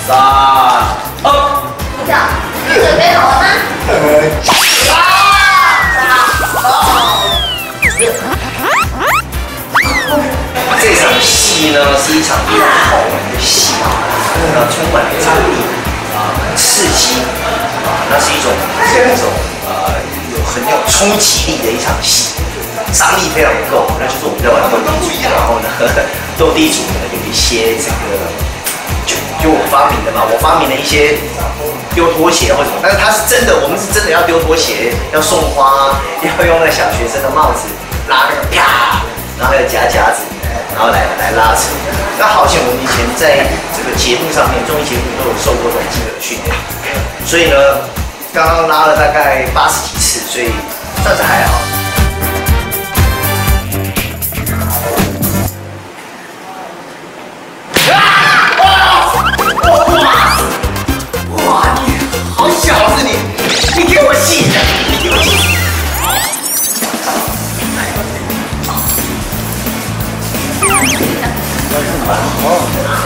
3、2。这样，你准备好了吗？这场戏呢是一场非常好玩的戏啊，充满了张力很刺激那是一种有很有冲击力的一场戏，张力非常够。那就是我们在玩斗地主，然后呢，斗地主呢有一些这个就我发明的嘛，我发明了一些丢拖鞋或什么，但是它是真的，我们是真的要丢拖鞋，要送花，要用那小学生的帽子拉那个啪，然后还有夹子。然后来拉扯，那好险我们以前在这个节目上面，综艺节目都有受过这种基本的训练，所以呢，刚刚拉了大概80几次，所以算是还好。哇，你好小子你，你给我细的，你给我细。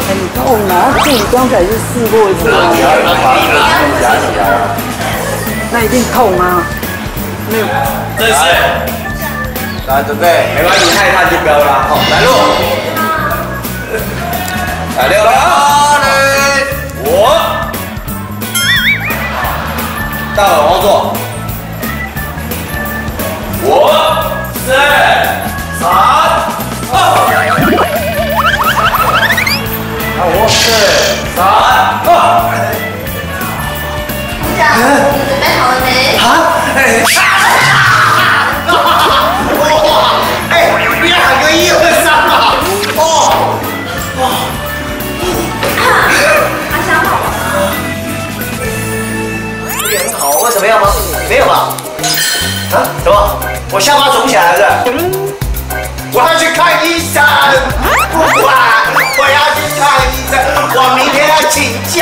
很痛啊！自己刚才是试过一次吗？夹起来，那一定痛啊！没有，这是，来准备，没关系，害怕就不要拉，好，来录，来6、2、5，到了，往后坐，5、4、3、2。5、4、3、2。这样，你准备好了没？你2个1、2、3啊！还想好了吗？也很好，为什么要吗？没有吧？什么？我下巴肿起来了是不是？我要去看医生。我要去看医生，我明天要请假。